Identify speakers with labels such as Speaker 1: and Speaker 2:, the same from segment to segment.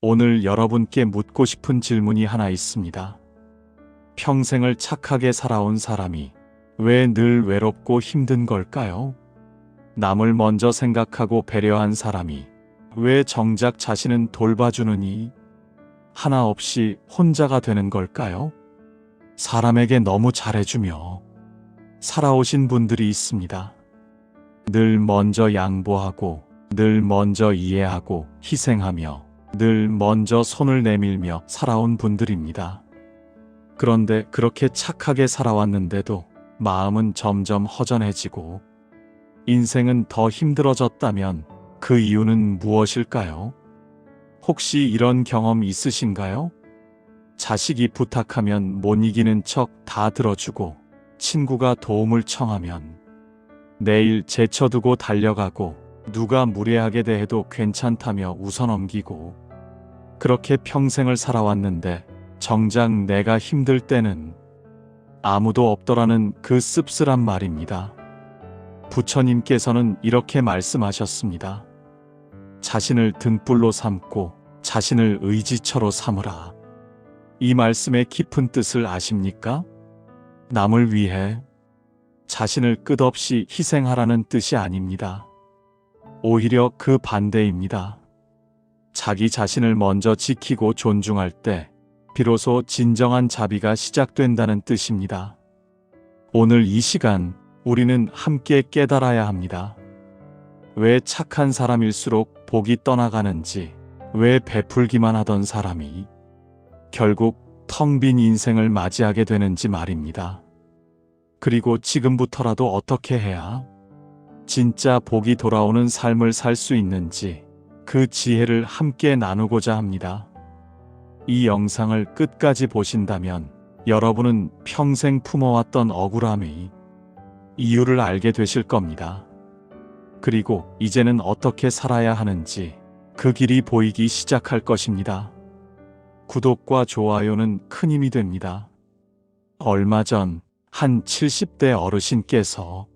Speaker 1: 오늘 여러분께 묻고 싶은 질문이 하나 있습니다. 평생을 착하게 살아온 사람이 왜 늘 외롭고 힘든 걸까요? 남을 먼저 생각하고 배려한 사람이 왜 정작 자신은 돌봐주느니 하나 없이 혼자가 되는 걸까요? 사람에게 너무 잘해주며 살아오신 분들이 있습니다. 늘 먼저 양보하고, 늘 먼저 이해하고, 희생하며, 늘 먼저 손을 내밀며 살아온 분들입니다. 그런데 그렇게 착하게 살아왔는데도 마음은 점점 허전해지고 인생은 더 힘들어졌다면 그 이유는 무엇일까요? 혹시 이런 경험 있으신가요? 자식이 부탁하면 못 이기는 척 다 들어주고 친구가 도움을 청하면 내일 제쳐두고 달려가고 누가 무례하게 대해도 괜찮다며 웃어넘기고 그렇게 평생을 살아왔는데 정작 내가 힘들 때는 아무도 없더라는 그 씁쓸한 말입니다. 부처님께서는 이렇게 말씀하셨습니다. 자신을 등불로 삼고 자신을 의지처로 삼으라. 이 말씀의 깊은 뜻을 아십니까? 남을 위해 자신을 끝없이 희생하라는 뜻이 아닙니다. 오히려 그 반대입니다. 자기 자신을 먼저 지키고 존중할 때 비로소 진정한 자비가 시작된다는 뜻입니다. 오늘 이 시간 우리는 함께 깨달아야 합니다. 왜 착한 사람일수록 복이 떠나가는지, 왜 베풀기만 하던 사람이 결국 텅 빈 인생을 맞이하게 되는지 말입니다. 그리고 지금부터라도 어떻게 해야 진짜 복이 돌아오는 삶을 살 수 있는지 그 지혜를 함께 나누고자 합니다. 이 영상을 끝까지 보신다면 여러분은 평생 품어왔던 억울함의 이유를 알게 되실 겁니다. 그리고 이제는 어떻게 살아야 하는지 그 길이 보이기 시작할 것입니다. 구독과 좋아요는 큰 힘이 됩니다. 얼마 전 한 70대 어르신께서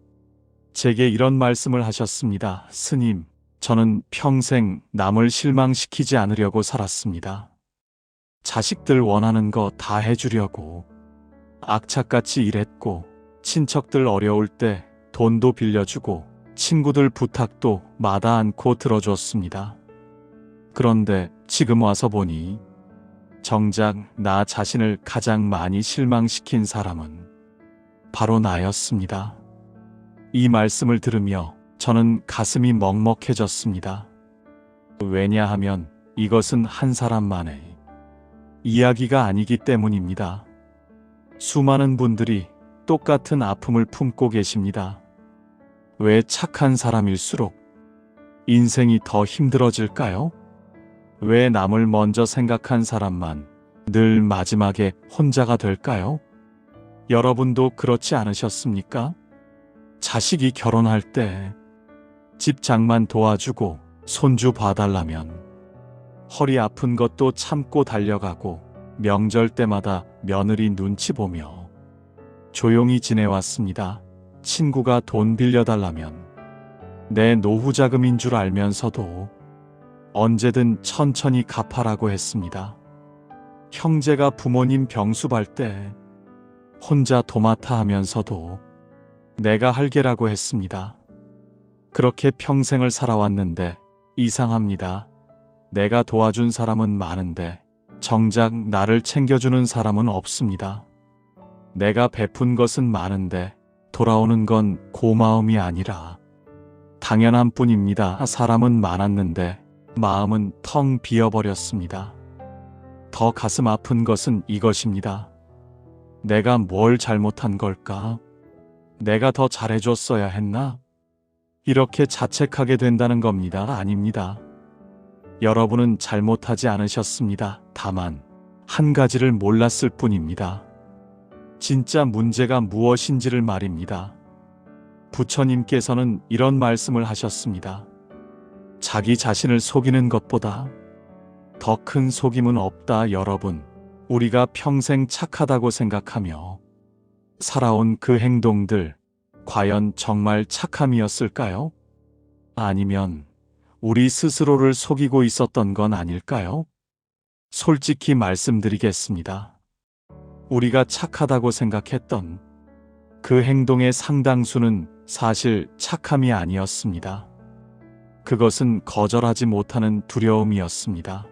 Speaker 1: 제게 이런 말씀을 하셨습니다. 스님, 저는 평생 남을 실망시키지 않으려고 살았습니다. 자식들 원하는 거 다 해주려고 악착같이 일했고 친척들 어려울 때 돈도 빌려주고 친구들 부탁도 마다 않고 들어줬습니다. 그런데 지금 와서 보니 정작 나 자신을 가장 많이 실망시킨 사람은 바로 나였습니다. 이 말씀을 들으며 저는 가슴이 먹먹해졌습니다. 왜냐하면 이것은 한 사람만의 이야기가 아니기 때문입니다. 수많은 분들이 똑같은 아픔을 품고 계십니다. 왜 착한 사람일수록 인생이 더 힘들어질까요? 왜 남을 먼저 생각한 사람만 늘 마지막에 혼자가 될까요? 여러분도 그렇지 않으셨습니까? 자식이 결혼할 때 집 장만 도와주고 손주 봐달라면 허리 아픈 것도 참고 달려가고 명절 때마다 며느리 눈치 보며 조용히 지내왔습니다. 친구가 돈 빌려달라면 내 노후 자금인 줄 알면서도 언제든 천천히 갚아라고 했습니다. 형제가 부모님 병수발 때 혼자 도맡아 하면서도 내가 할게라고 했습니다. 그렇게 평생을 살아왔는데 이상합니다. 내가 도와준 사람은 많은데 정작 나를 챙겨주는 사람은 없습니다. 내가 베푼 것은 많은데 돌아오는 건 고마움이 아니라 당연한 뿐입니다. 사람은 많았는데 마음은 텅 비어버렸습니다. 더 가슴 아픈 것은 이것입니다. 내가 뭘 잘못한 걸까? 내가 더 잘해줬어야 했나? 이렇게 자책하게 된다는 겁니다. 아닙니다. 여러분은 잘못하지 않으셨습니다. 다만 한 가지를 몰랐을 뿐입니다. 진짜 문제가 무엇인지를 말입니다. 부처님께서는 이런 말씀을 하셨습니다. 자기 자신을 속이는 것보다 더 큰 속임은 없다. 여러분, 우리가 평생 착하다고 생각하며 살아온 그 행동들, 과연 정말 착함이었을까요? 아니면 우리 스스로를 속이고 있었던 건 아닐까요? 솔직히 말씀드리겠습니다. 우리가 착하다고 생각했던 그 행동의 상당수는 사실 착함이 아니었습니다. 그것은 거절하지 못하는 두려움이었습니다.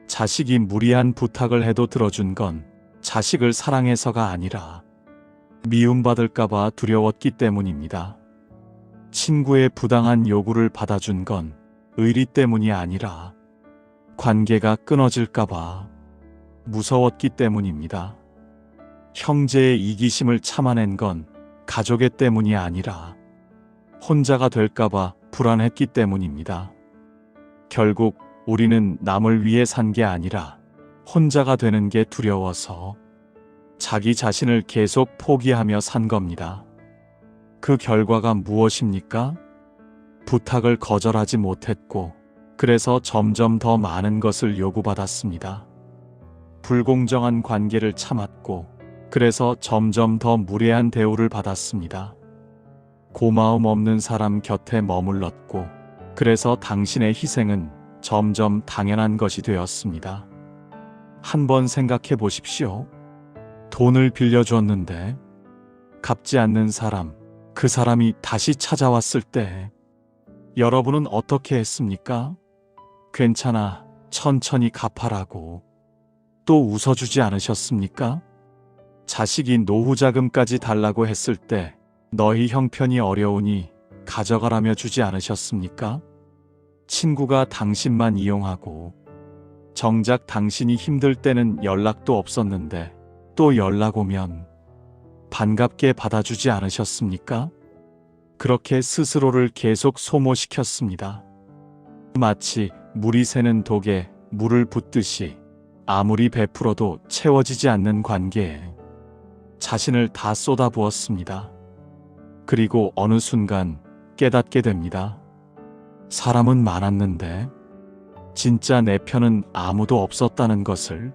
Speaker 1: 자식이 무리한 부탁을 해도 들어준 건 자식을 사랑해서가 아니라 미움받을까봐 두려웠기 때문입니다. 친구의 부당한 요구를 받아준 건 의리 때문이 아니라 관계가 끊어질까봐 무서웠기 때문입니다. 형제의 이기심을 참아낸 건 가족의 때문이 아니라 혼자가 될까봐 불안했기 때문입니다. 결국 우리는 남을 위해 산 게 아니라 혼자가 되는 게 두려워서 자기 자신을 계속 포기하며 산 겁니다. 그 결과가 무엇입니까? 부탁을 거절하지 못했고, 그래서 점점 더 많은 것을 요구받았습니다. 불공정한 관계를 참았고, 그래서 점점 더 무례한 대우를 받았습니다. 고마움 없는 사람 곁에 머물렀고, 그래서 당신의 희생은 점점 당연한 것이 되었습니다. 한번 생각해 보십시오. 돈을 빌려줬는데 갚지 않는 사람, 그 사람이 다시 찾아왔을 때 여러분은 어떻게 했습니까? 괜찮아, 천천히 갚아라고 또 웃어주지 않으셨습니까? 자식이 노후자금까지 달라고 했을 때 너희 형편이 어려우니 가져가라며 주지 않으셨습니까? 친구가 당신만 이용하고 정작 당신이 힘들 때는 연락도 없었는데 또 연락 오면 반갑게 받아주지 않으셨습니까? 그렇게 스스로를 계속 소모시켰습니다. 마치 물이 새는 독에 물을 붓듯이 아무리 베풀어도 채워지지 않는 관계에 자신을 다 쏟아부었습니다. 그리고 어느 순간 깨닫게 됩니다. 사람은 많았는데 진짜 내 편은 아무도 없었다는 것을,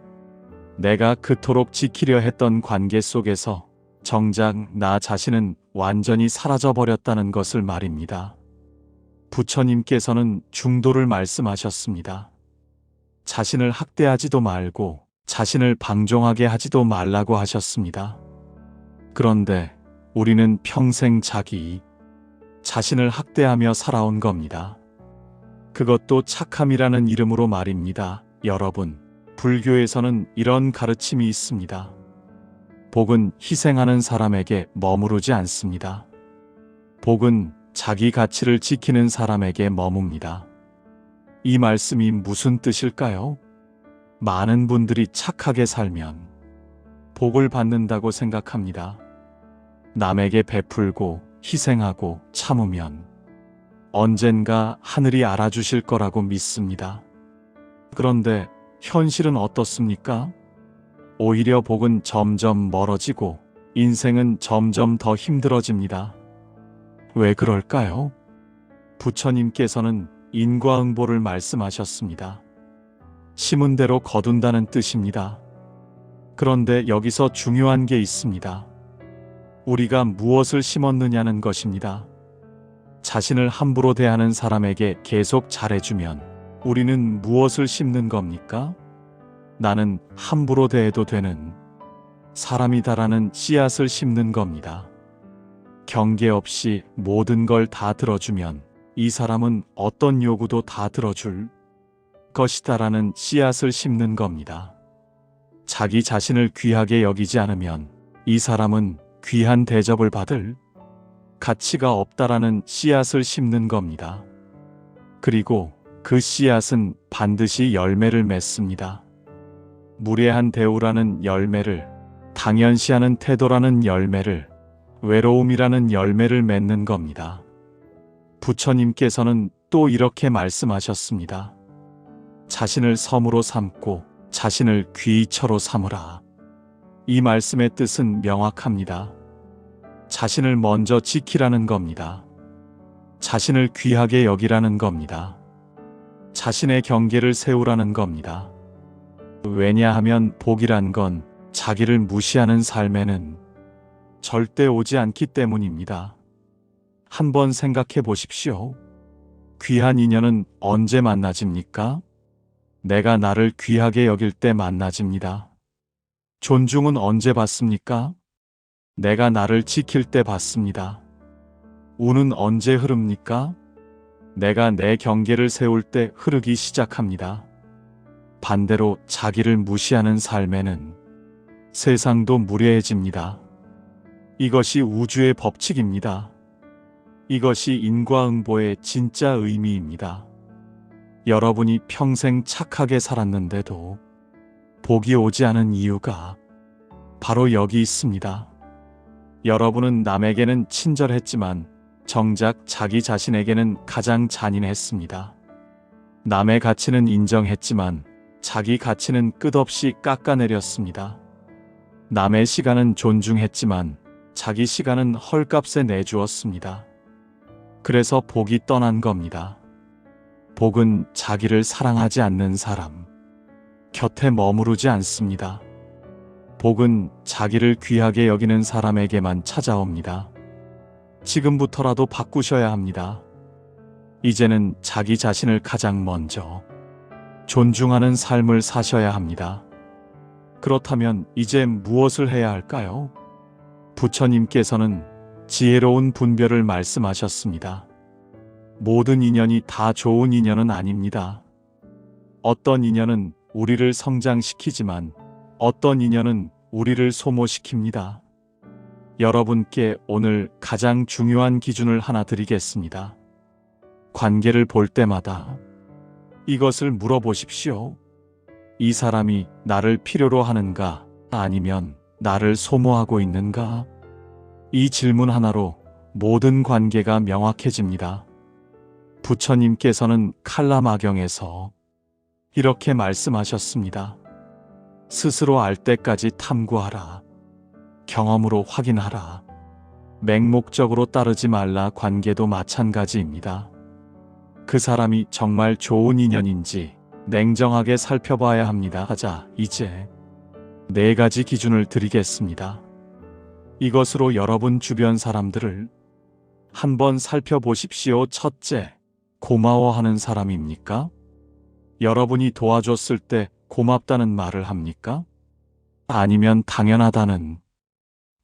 Speaker 1: 내가 그토록 지키려 했던 관계 속에서 정작 나 자신은 완전히 사라져버렸다는 것을 말입니다. 부처님께서는 중도를 말씀하셨습니다. 자신을 학대하지도 말고 자신을 방종하게 하지도 말라고 하셨습니다. 그런데 우리는 평생 자기 자신을 학대하며 살아온 겁니다. 그것도 착함이라는 이름으로 말입니다. 여러분, 불교에서는 이런 가르침이 있습니다. 복은 희생하는 사람에게 머무르지 않습니다. 복은 자기 가치를 지키는 사람에게 머뭅니다. 이 말씀이 무슨 뜻일까요? 많은 분들이 착하게 살면 복을 받는다고 생각합니다. 남에게 베풀고 희생하고 참으면 언젠가 하늘이 알아주실 거라고 믿습니다. 그런데 현실은 어떻습니까? 오히려 복은 점점 멀어지고 인생은 점점 더 힘들어집니다. 왜 그럴까요? 부처님께서는 인과응보를 말씀하셨습니다. 심은 대로 거둔다는 뜻입니다. 그런데 여기서 중요한 게 있습니다. 우리가 무엇을 심었느냐는 것입니다. 자신을 함부로 대하는 사람에게 계속 잘해주면 우리는 무엇을 심는 겁니까? 나는 함부로 대해도 되는 사람이다라는 씨앗을 심는 겁니다. 경계 없이 모든 걸 다 들어주면 이 사람은 어떤 요구도 다 들어줄 것이다라는 씨앗을 심는 겁니다. 자기 자신을 귀하게 여기지 않으면 이 사람은 귀한 대접을 받을 가치가 없다라는 씨앗을 심는 겁니다. 그리고 그 씨앗은 반드시 열매를 맺습니다. 무례한 대우라는 열매를, 당연시하는 태도라는 열매를, 외로움이라는 열매를 맺는 겁니다. 부처님께서는 또 이렇게 말씀하셨습니다. 자신을 섬으로 삼고 자신을 귀처로 삼으라. 이 말씀의 뜻은 명확합니다. 자신을 먼저 지키라는 겁니다. 자신을 귀하게 여기라는 겁니다. 자신의 경계를 세우라는 겁니다. 왜냐하면 복이란 건 자기를 무시하는 삶에는 절대 오지 않기 때문입니다. 한번 생각해 보십시오. 귀한 인연은 언제 만나집니까? 내가 나를 귀하게 여길 때 만나집니다. 존중은 언제 받습니까? 내가 나를 지킬 때 받습니다. 운은 언제 흐릅니까? 내가 내 경계를 세울 때 흐르기 시작합니다. 반대로 자기를 무시하는 삶에는 세상도 무례해집니다. 이것이 우주의 법칙입니다. 이것이 인과응보의 진짜 의미입니다. 여러분이 평생 착하게 살았는데도 복이 오지 않은 이유가 바로 여기 있습니다. 여러분은 남에게는 친절했지만 정작 자기 자신에게는 가장 잔인했습니다. 남의 가치는 인정했지만 자기 가치는 끝없이 깎아내렸습니다. 남의 시간은 존중했지만 자기 시간은 헐값에 내주었습니다. 그래서 복이 떠난 겁니다. 복은 자기를 사랑하지 않는 사람, 곁에 머무르지 않습니다. 복은 자기를 귀하게 여기는 사람에게만 찾아옵니다. 지금부터라도 바꾸셔야 합니다. 이제는 자기 자신을 가장 먼저 존중하는 삶을 사셔야 합니다. 그렇다면 이제 무엇을 해야 할까요? 부처님께서는 지혜로운 분별을 말씀하셨습니다. 모든 인연이 다 좋은 인연은 아닙니다. 어떤 인연은 우리를 성장시키지만 어떤 인연은 우리를 소모시킵니다. 여러분께 오늘 가장 중요한 기준을 하나 드리겠습니다. 관계를 볼 때마다 이것을 물어보십시오. 이 사람이 나를 필요로 하는가? 아니면 나를 소모하고 있는가? 이 질문 하나로 모든 관계가 명확해집니다. 부처님께서는 칼라마경에서 이렇게 말씀하셨습니다. 스스로 알 때까지 탐구하라. 경험으로 확인하라. 맹목적으로 따르지 말라. 관계도 마찬가지입니다. 그 사람이 정말 좋은 인연인지 냉정하게 살펴봐야 합니다. 자, 이제 4가지 기준을 드리겠습니다. 이것으로 여러분 주변 사람들을 한번 살펴보십시오. 첫째, 고마워하는 사람입니까? 여러분이 도와줬을 때 고맙다는 말을 합니까? 아니면 당연하다는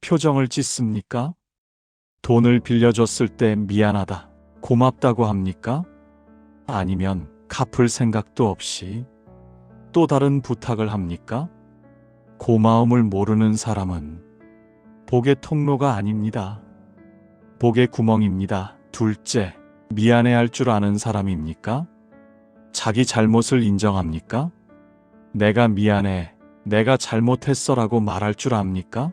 Speaker 1: 표정을 짓습니까? 돈을 빌려줬을 때 미안하다, 고맙다고 합니까? 아니면 갚을 생각도 없이 또 다른 부탁을 합니까? 고마움을 모르는 사람은 복의 통로가 아닙니다. 복의 구멍입니다. 둘째, 미안해할 줄 아는 사람입니까? 자기 잘못을 인정합니까? 내가 미안해, 내가 잘못했어라고 말할 줄 압니까?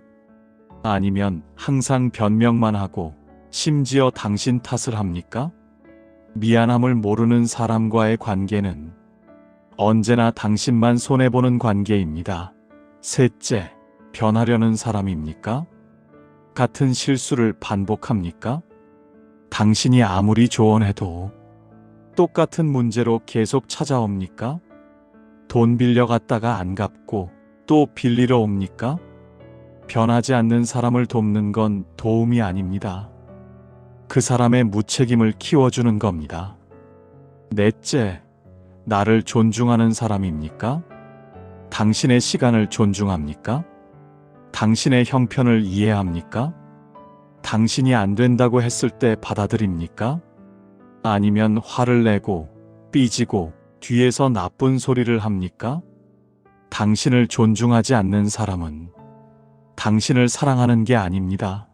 Speaker 1: 아니면 항상 변명만 하고 심지어 당신 탓을 합니까? 미안함을 모르는 사람과의 관계는 언제나 당신만 손해보는 관계입니다. 셋째, 변하려는 사람입니까? 같은 실수를 반복합니까? 당신이 아무리 조언해도 똑같은 문제로 계속 찾아옵니까? 돈 빌려갔다가 안 갚고 또 빌리러 옵니까? 변하지 않는 사람을 돕는 건 도움이 아닙니다. 그 사람의 무책임을 키워주는 겁니다. 넷째, 나를 존중하는 사람입니까? 당신의 시간을 존중합니까? 당신의 형편을 이해합니까? 당신이 안 된다고 했을 때 받아들입니까? 아니면 화를 내고 삐지고 뒤에서 나쁜 소리를 합니까? 당신을 존중하지 않는 사람은 당신을 사랑하는 게 아닙니다.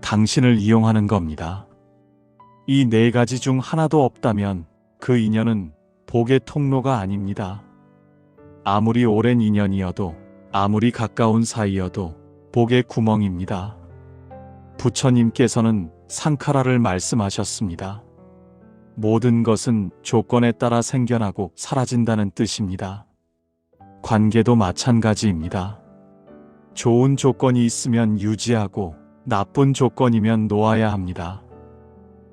Speaker 1: 당신을 이용하는 겁니다. 이 4가지 중 하나도 없다면 그 인연은 복의 통로가 아닙니다. 아무리 오랜 인연이어도 아무리 가까운 사이여도 복의 구멍입니다. 부처님께서는 상카라를 말씀하셨습니다. 모든 것은 조건에 따라 생겨나고 사라진다는 뜻입니다. 관계도 마찬가지입니다. 좋은 조건이 있으면 유지하고 나쁜 조건이면 놓아야 합니다.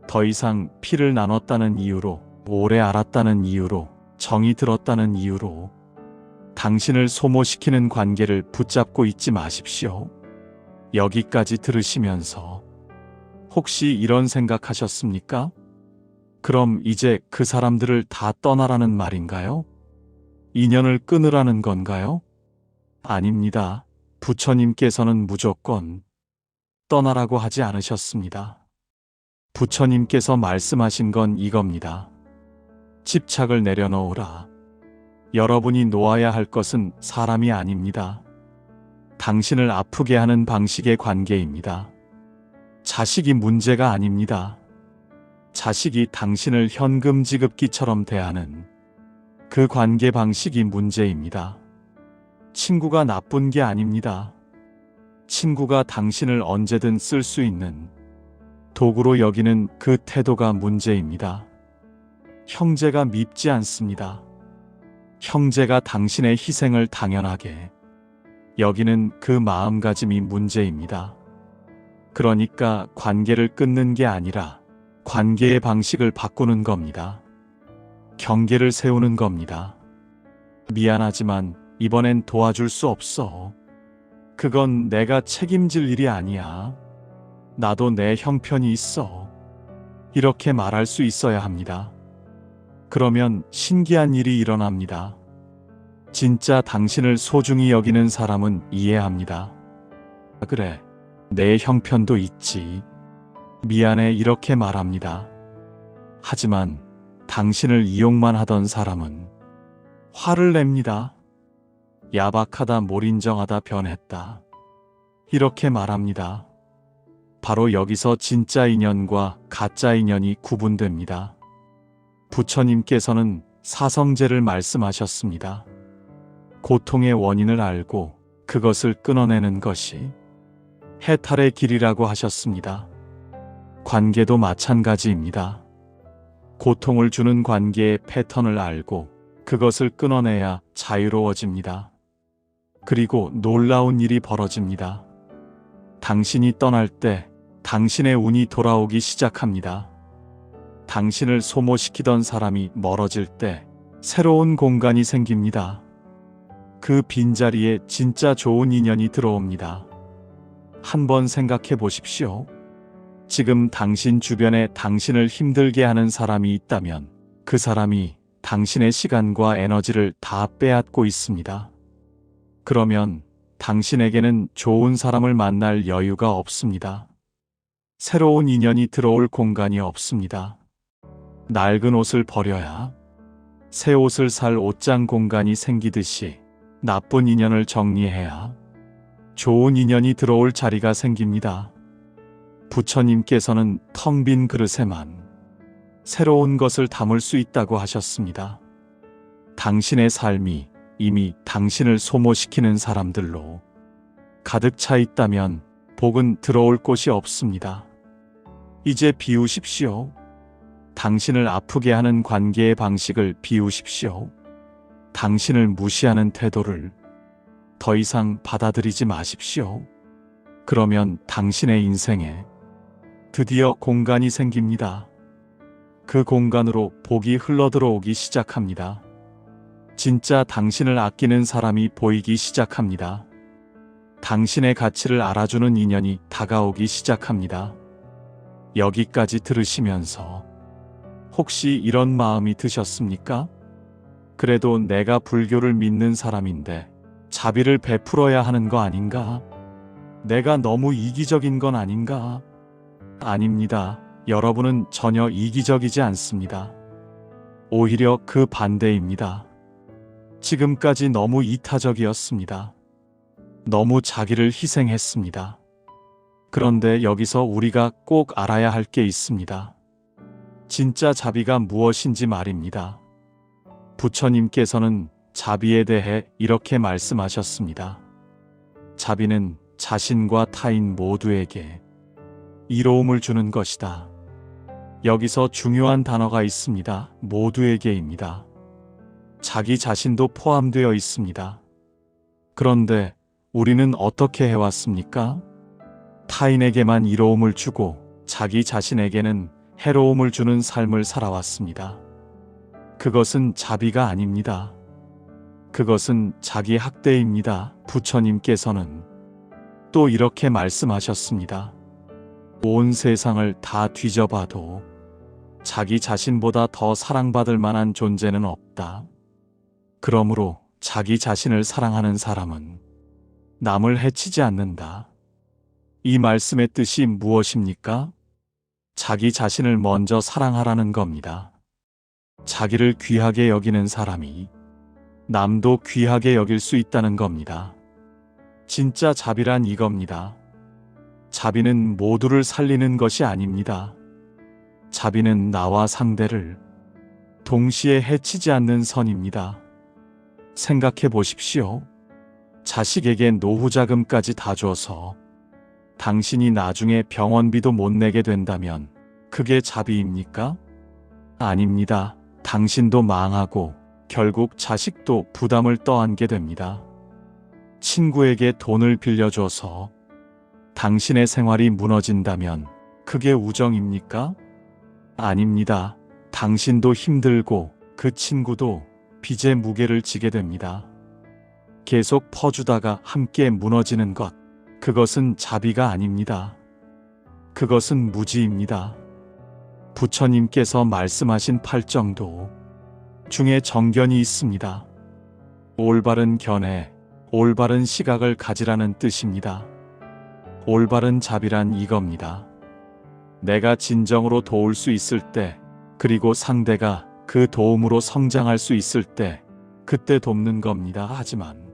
Speaker 1: 더 이상 피를 나눴다는 이유로, 오래 알았다는 이유로, 정이 들었다는 이유로 당신을 소모시키는 관계를 붙잡고 있지 마십시오. 여기까지 들으시면서 혹시 이런 생각하셨습니까? 그럼 이제 그 사람들을 다 떠나라는 말인가요? 인연을 끊으라는 건가요? 아닙니다. 부처님께서는 무조건 떠나라고 하지 않으셨습니다. 부처님께서 말씀하신 건 이겁니다. 집착을 내려놓으라. 여러분이 놓아야 할 것은 사람이 아닙니다. 당신을 아프게 하는 방식의 관계입니다. 자식이 문제가 아닙니다. 자식이 당신을 현금 지급기처럼 대하는 그 관계 방식이 문제입니다. 친구가 나쁜 게 아닙니다. 친구가 당신을 언제든 쓸 수 있는 도구로 여기는 그 태도가 문제입니다. 형제가 밉지 않습니다. 형제가 당신의 희생을 당연하게 여기는 그 마음가짐이 문제입니다. 그러니까 관계를 끊는 게 아니라 관계의 방식을 바꾸는 겁니다. 경계를 세우는 겁니다. 미안하지만 이번엔 도와줄 수 없어. 그건 내가 책임질 일이 아니야. 나도 내 형편이 있어. 이렇게 말할 수 있어야 합니다. 그러면 신기한 일이 일어납니다. 진짜 당신을 소중히 여기는 사람은 이해합니다. 그래, 내 형편도 있지. 미안해 이렇게 말합니다. 하지만 당신을 이용만 하던 사람은 화를 냅니다. 야박하다 몰인정하다 변했다. 이렇게 말합니다. 바로 여기서 진짜 인연과 가짜 인연이 구분됩니다. 부처님께서는 사성제를 말씀하셨습니다. 고통의 원인을 알고 그것을 끊어내는 것이 해탈의 길이라고 하셨습니다. 관계도 마찬가지입니다. 고통을 주는 관계의 패턴을 알고 그것을 끊어내야 자유로워집니다. 그리고 놀라운 일이 벌어집니다. 당신이 떠날 때 당신의 운이 돌아오기 시작합니다. 당신을 소모시키던 사람이 멀어질 때 새로운 공간이 생깁니다. 그 빈자리에 진짜 좋은 인연이 들어옵니다. 한번 생각해 보십시오. 지금 당신 주변에 당신을 힘들게 하는 사람이 있다면 그 사람이 당신의 시간과 에너지를 다 빼앗고 있습니다. 그러면 당신에게는 좋은 사람을 만날 여유가 없습니다. 새로운 인연이 들어올 공간이 없습니다. 낡은 옷을 버려야 새 옷을 살 옷장 공간이 생기듯이 나쁜 인연을 정리해야 좋은 인연이 들어올 자리가 생깁니다. 부처님께서는 텅 빈 그릇에만 새로운 것을 담을 수 있다고 하셨습니다. 당신의 삶이 이미 당신을 소모시키는 사람들로 가득 차 있다면 복은 들어올 곳이 없습니다. 이제 비우십시오. 당신을 아프게 하는 관계의 방식을 비우십시오. 당신을 무시하는 태도를 더 이상 받아들이지 마십시오. 그러면 당신의 인생에 드디어 공간이 생깁니다. 그 공간으로 복이 흘러들어오기 시작합니다. 진짜 당신을 아끼는 사람이 보이기 시작합니다. 당신의 가치를 알아주는 인연이 다가오기 시작합니다. 여기까지 들으시면서 혹시 이런 마음이 드셨습니까? 그래도 내가 불교를 믿는 사람인데 자비를 베풀어야 하는 거 아닌가? 내가 너무 이기적인 건 아닌가? 아닙니다. 여러분은 전혀 이기적이지 않습니다. 오히려 그 반대입니다. 지금까지 너무 이타적이었습니다. 너무 자기를 희생했습니다. 그런데 여기서 우리가 꼭 알아야 할 게 있습니다. 진짜 자비가 무엇인지 말입니다. 부처님께서는 자비에 대해 이렇게 말씀하셨습니다. 자비는 자신과 타인 모두에게 이로움을 주는 것이다. 여기서 중요한 단어가 있습니다. 모두에게입니다. 자기 자신도 포함되어 있습니다. 그런데 우리는 어떻게 해왔습니까? 타인에게만 이로움을 주고 자기 자신에게는 해로움을 주는 삶을 살아왔습니다. 그것은 자비가 아닙니다. 그것은 자기 학대입니다. 부처님께서는 또 이렇게 말씀하셨습니다. 온 세상을 다 뒤져봐도 자기 자신보다 더 사랑받을 만한 존재는 없다. 그러므로 자기 자신을 사랑하는 사람은 남을 해치지 않는다. 이 말씀의 뜻이 무엇입니까? 자기 자신을 먼저 사랑하라는 겁니다. 자기를 귀하게 여기는 사람이 남도 귀하게 여길 수 있다는 겁니다. 진짜 자비란 이겁니다. 자비는 모두를 살리는 것이 아닙니다. 자비는 나와 상대를 동시에 해치지 않는 선입니다. 생각해 보십시오. 자식에게 노후자금까지 다 줘서 당신이 나중에 병원비도 못 내게 된다면 그게 자비입니까? 아닙니다. 당신도 망하고 결국 자식도 부담을 떠안게 됩니다. 친구에게 돈을 빌려줘서 당신의 생활이 무너진다면 그게 우정입니까? 아닙니다. 당신도 힘들고 그 친구도 빚의 무게를 지게 됩니다. 계속 퍼주다가 함께 무너지는 것, 그것은 자비가 아닙니다. 그것은 무지입니다. 부처님께서 말씀하신 팔정도 중에 정견이 있습니다. 올바른 견해, 올바른 시각을 가지라는 뜻입니다. 올바른 자비란 이겁니다. 내가 진정으로 도울 수 있을 때, 그리고 상대가 그 도움으로 성장할 수 있을 때, 그때 돕는 겁니다. 하지만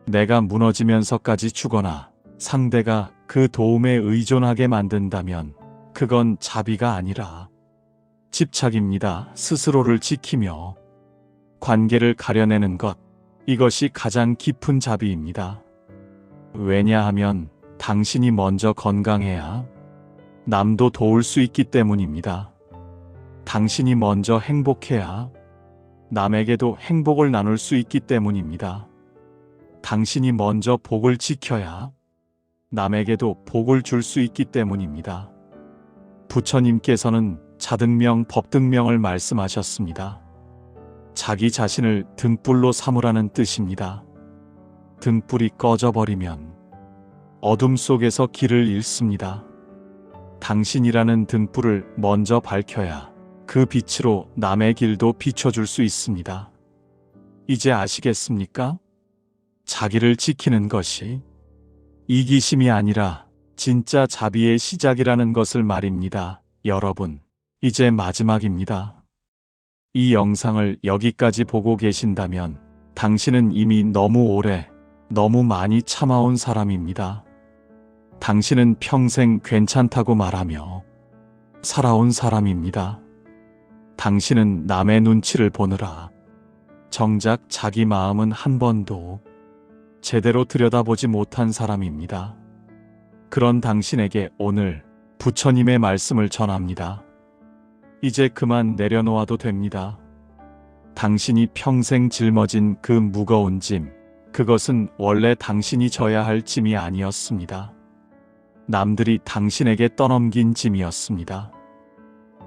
Speaker 1: 내가 무너지면서까지 주거나 상대가 그 도움에 의존하게 만든다면 그건 자비가 아니라 집착입니다. 스스로를 지키며 관계를 가려내는 것, 이것이 가장 깊은 자비입니다. 왜냐하면 당신이 먼저 건강해야 남도 도울 수 있기 때문입니다. 당신이 먼저 행복해야 남에게도 행복을 나눌 수 있기 때문입니다. 당신이 먼저 복을 지켜야 남에게도 복을 줄 수 있기 때문입니다. 부처님께서는 자등명, 법등명을 말씀하셨습니다. 자기 자신을 등불로 삼으라는 뜻입니다. 등불이 꺼져버리면 어둠 속에서 길을 잃습니다. 당신이라는 등불을 먼저 밝혀야 그 빛으로 남의 길도 비춰줄 수 있습니다. 이제 아시겠습니까? 자기를 지키는 것이 이기심이 아니라 진짜 자비의 시작이라는 것을 말입니다. 여러분, 이제 마지막입니다. 이 영상을 여기까지 보고 계신다면 당신은 이미 너무 오래, 너무 많이 참아온 사람입니다. 당신은 평생 괜찮다고 말하며 살아온 사람입니다. 당신은 남의 눈치를 보느라 정작 자기 마음은 한 번도 제대로 들여다보지 못한 사람입니다. 그런 당신에게 오늘 부처님의 말씀을 전합니다. 이제 그만 내려놓아도 됩니다. 당신이 평생 짊어진 그 무거운 짐, 그것은 원래 당신이 져야 할 짐이 아니었습니다. 남들이 당신에게 떠넘긴 짐이었습니다.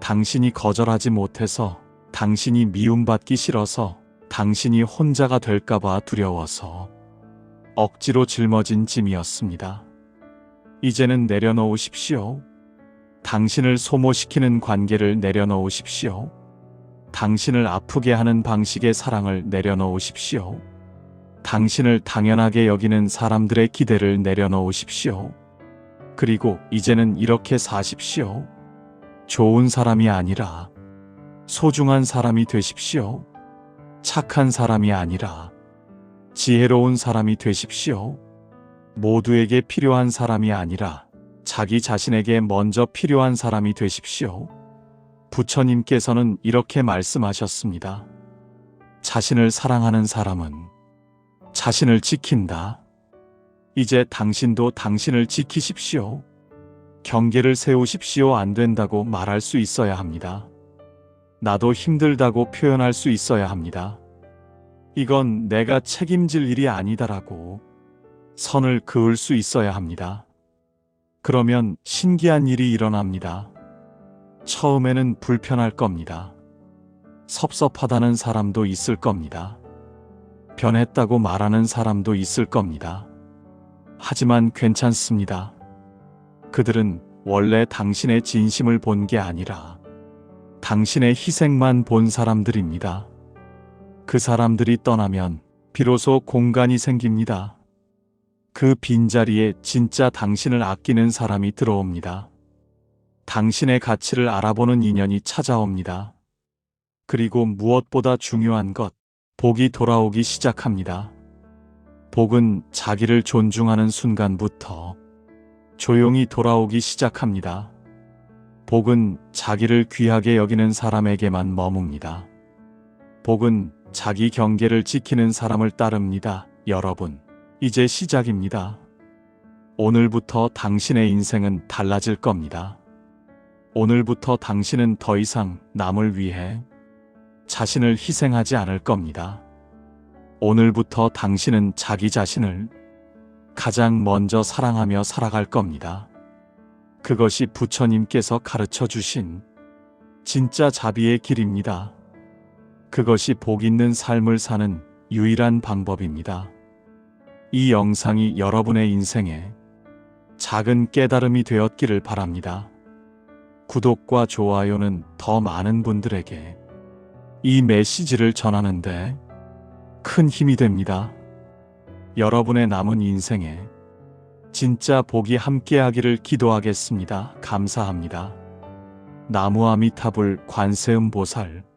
Speaker 1: 당신이 거절하지 못해서, 당신이 미움받기 싫어서, 당신이 혼자가 될까봐 두려워서 억지로 짊어진 짐이었습니다. 이제는 내려놓으십시오. 당신을 소모시키는 관계를 내려놓으십시오. 당신을 아프게 하는 방식의 사랑을 내려놓으십시오. 당신을 당연하게 여기는 사람들의 기대를 내려놓으십시오. 그리고 이제는 이렇게 사십시오. 좋은 사람이 아니라 소중한 사람이 되십시오. 착한 사람이 아니라 지혜로운 사람이 되십시오. 모두에게 필요한 사람이 아니라 자기 자신에게 먼저 필요한 사람이 되십시오. 부처님께서는 이렇게 말씀하셨습니다. 자신을 사랑하는 사람은 자신을 지킨다. 이제 당신도 당신을 지키십시오. 경계를 세우십시오. 안 된다고 말할 수 있어야 합니다. 나도 힘들다고 표현할 수 있어야 합니다. 이건 내가 책임질 일이 아니다라고 선을 그을 수 있어야 합니다. 그러면 신기한 일이 일어납니다. 처음에는 불편할 겁니다. 섭섭하다는 사람도 있을 겁니다. 변했다고 말하는 사람도 있을 겁니다. 하지만 괜찮습니다. 그들은 원래 당신의 진심을 본 게 아니라 당신의 희생만 본 사람들입니다. 그 사람들이 떠나면 비로소 공간이 생깁니다. 그 빈자리에 진짜 당신을 아끼는 사람이 들어옵니다. 당신의 가치를 알아보는 인연이 찾아옵니다. 그리고 무엇보다 중요한 것, 복이 돌아오기 시작합니다. 복은 자기를 존중하는 순간부터 조용히 돌아오기 시작합니다. 복은 자기를 귀하게 여기는 사람에게만 머뭅니다. 복은 자기 경계를 지키는 사람을 따릅니다. 여러분, 이제 시작입니다. 오늘부터 당신의 인생은 달라질 겁니다. 오늘부터 당신은 더 이상 남을 위해 자신을 희생하지 않을 겁니다. 오늘부터 당신은 자기 자신을 가장 먼저 사랑하며 살아갈 겁니다. 그것이 부처님께서 가르쳐 주신 진짜 자비의 길입니다. 그것이 복 있는 삶을 사는 유일한 방법입니다. 이 영상이 여러분의 인생에 작은 깨달음이 되었기를 바랍니다. 구독과 좋아요는 더 많은 분들에게 이 메시지를 전하는데 큰 힘이 됩니다. 여러분의 남은 인생에 진짜 복이 함께하기를 기도하겠습니다. 감사합니다. 나무아미타불 관세음보살